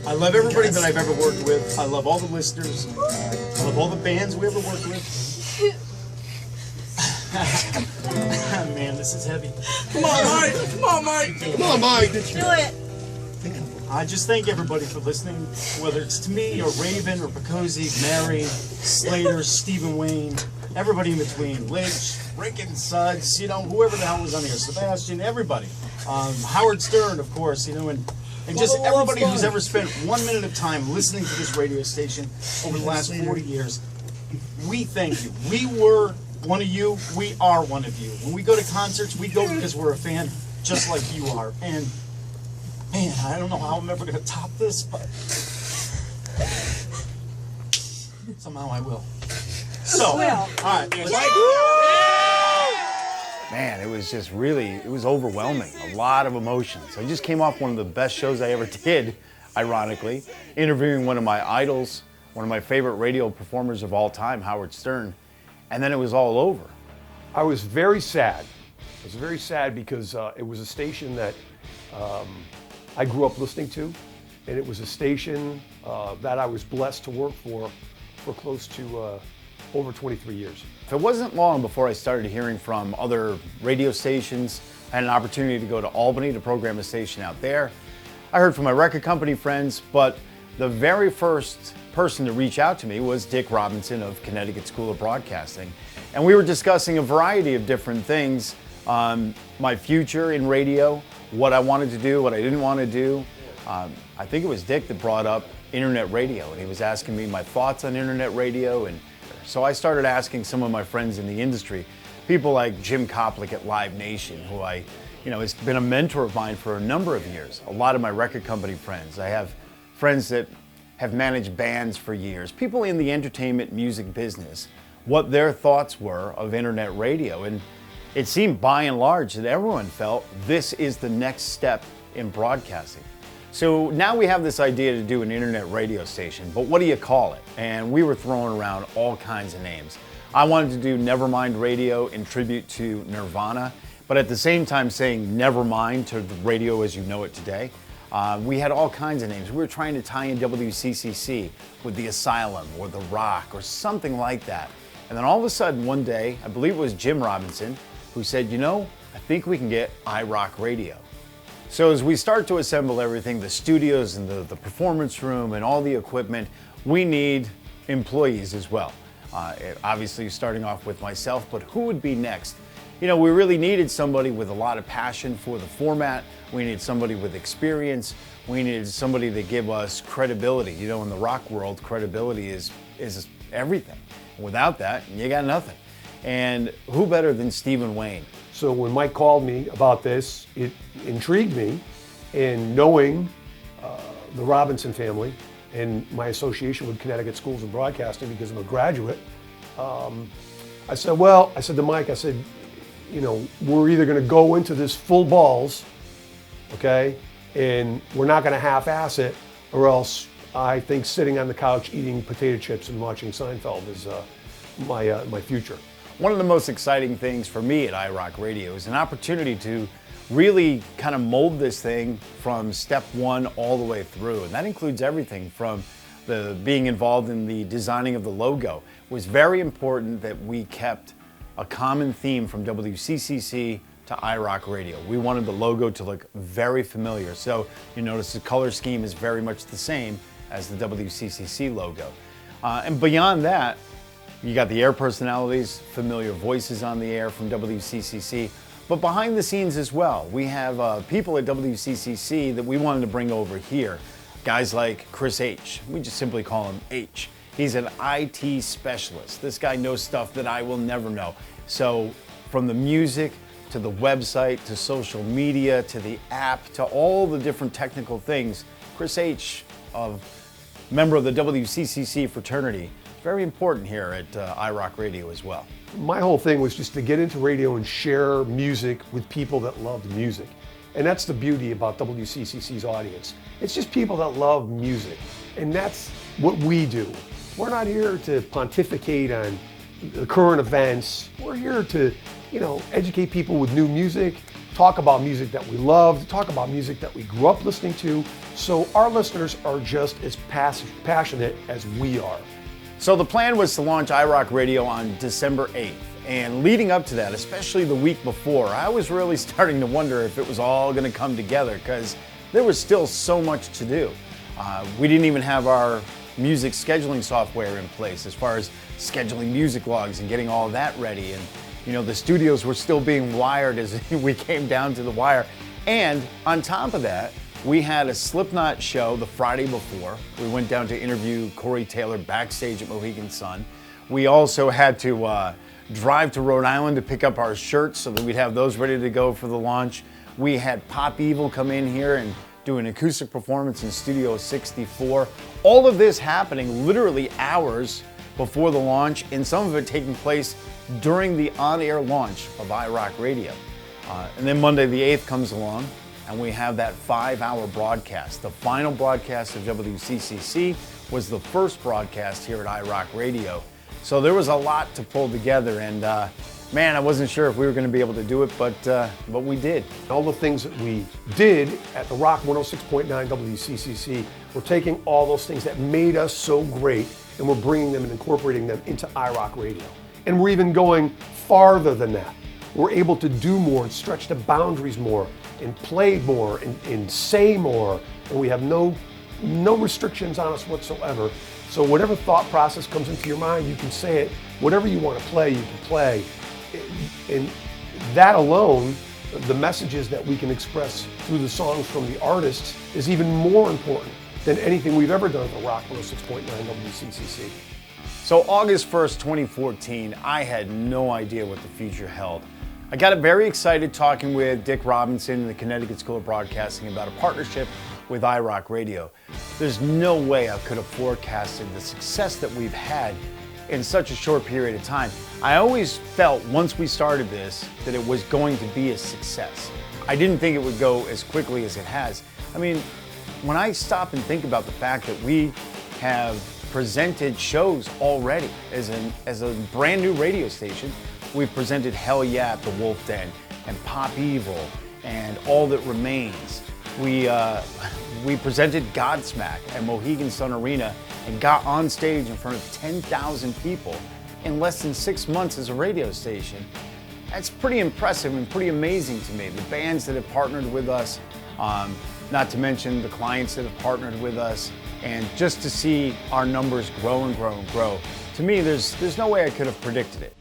I love everybody that I've ever worked with. I love all the listeners. I love all the bands we ever worked with. Man, this is heavy. Come on, Mike. Come on, Mike. Come on, Mike. Do it. I just thank everybody for listening, whether it's to me or Raven or Picosi, Mary, Slater, Stephen Wayne, everybody in between, Lynch, Rickon, Suds, you know, whoever the hell was on here, Sebastian, everybody. Howard Stern, of course, you know, and just everybody who's ever spent 1 minute of time listening to this radio station over the last 40 years. We thank you. We were one of you. We are one of you. When we go to concerts, we go because we're a fan, just like you are. And man, I don't know how I'm ever going to top this, but somehow I will. So, all right. Man, it was just really, it was overwhelming. A lot of emotions. I just came off one of the best shows I ever did, ironically, interviewing one of my idols, one of my favorite radio performers of all time, Howard Stern, and then it was all over. I was very sad. I was very sad because it was a station that I grew up listening to, and it was a station that I was blessed to work for close to over 23 years. It wasn't long before I started hearing from other radio stations. I had an opportunity to go to Albany to program a station out there. I heard from my record company friends, but the very first person to reach out to me was Dick Robinson of Connecticut School of Broadcasting. And we were discussing a variety of different things, my future in radio, what I wanted to do, what I didn't want to do. I think it was Dick that brought up internet radio, and he was asking me my thoughts on internet radio. And so I started asking some of my friends in the industry, people like Jim Koplik at Live Nation, who has been a mentor of mine for a number of years. A lot of my record company friends. I have friends that have managed bands for years, people in the entertainment music business, what their thoughts were of internet radio. And it seemed by and large that everyone felt this is the next step in broadcasting. So now we have this idea to do an internet radio station, but what do you call it? And we were throwing around all kinds of names. I wanted to do Nevermind Radio in tribute to Nirvana, but at the same time saying Nevermind to the radio as you know it today. We had all kinds of names. We were trying to tie in WCCC with the Asylum or the Rock or something like that. And then all of a sudden one day, I believe it was Jim Robinson, who said, you know, I think we can get iRockRadio. So as we start to assemble everything, the studios and the performance room and all the equipment, we need employees as well. Obviously starting off with myself, but who would be next? You know, we really needed somebody with a lot of passion for the format. We needed somebody with experience. We needed somebody to give us credibility. You know, in the rock world, credibility is everything. Without that, you got nothing. And who better than Stephen Wayne? So when Mike called me about this, it intrigued me, and knowing the Robinson family and my association with Connecticut Schools of Broadcasting because I'm a graduate, I said to Mike, I said, you know, we're either going to go into this full balls, okay, and we're not going to half-ass it, or else I think sitting on the couch eating potato chips and watching Seinfeld is my future. One of the most exciting things for me at iRockRadio is an opportunity to really kind of mold this thing from step one all the way through. And that includes everything from being involved in the designing of the logo. It was very important that we kept a common theme from WCCC to iRockRadio. We wanted the logo to look very familiar. So you notice the color scheme is very much the same as the WCCC logo. And beyond that, you got the air personalities, familiar voices on the air from WCCC, but behind the scenes as well. We have people at WCCC that we wanted to bring over here. Guys like Chris H. We just simply call him H. He's an IT specialist. This guy knows stuff that I will never know. So from the music to the website to social media to the app to all the different technical things, Chris H., member of the WCCC fraternity, very important here at iRockRadio as well. My whole thing was just to get into radio and share music with people that loved music. And that's the beauty about WCCC's audience. It's just people that love music. And that's what we do. We're not here to pontificate on the current events. We're here to, educate people with new music talk about music that we love, to talk about music that we grew up listening to, so our listeners are just as passionate as we are. So the plan was to launch iRockRadio on December 8th. And leading up to that, especially the week before, I was really starting to wonder if it was all going to come together because there was still so much to do. We didn't even have our music scheduling software in place as far as scheduling music logs and getting all that ready. And you know, the studios were still being wired as we came down to the wire. And on top of that, we had a Slipknot show the Friday before. We went down to interview Corey Taylor backstage at Mohegan Sun. We also had to drive to Rhode Island to pick up our shirts so that we'd have those ready to go for the launch. We had Pop Evil come in here and do an acoustic performance in Studio 64. All of this happening literally hours before the launch, and some of it taking place during the on-air launch of iRockRadio. And then Monday the 8th comes along, and we have that 5-hour broadcast. The final broadcast of WCCC was the first broadcast here at iRockRadio. So there was a lot to pull together, and man, I wasn't sure if we were going to be able to do it, but we did. All the things that we did at the Rock 106.9 WCCC, we're taking all those things that made us so great, and we're bringing them and incorporating them into iRockRadio. And we're even going farther than that. We're able to do more and stretch the boundaries more and play more and say more, and we have no restrictions on us whatsoever. So whatever thought process comes into your mind, you can say it. Whatever you want to play, you can play. And that alone, the messages that we can express through the songs from the artists is even more important than anything we've ever done at the Rock 106.9 WCCC. So August 1st, 2014, I had no idea what the future held. I got very excited talking with Dick Robinson in the Connecticut School of Broadcasting about a partnership with iRockRadio. There's no way I could have forecasted the success that we've had in such a short period of time. I always felt once we started this that it was going to be a success. I didn't think it would go as quickly as it has. I mean, when I stop and think about the fact that we have presented shows already as a brand new radio station, we've presented Hell Yeah at the Wolf Den and Pop Evil and All That Remains. We presented Godsmack at Mohegan Sun Arena and got on stage in front of 10,000 people in less than 6 months as a radio station. That's pretty impressive and pretty amazing to me. The bands that have partnered with us, not to mention the clients that have partnered with us, and just to see our numbers grow and grow and grow. To me, there's no way I could have predicted it.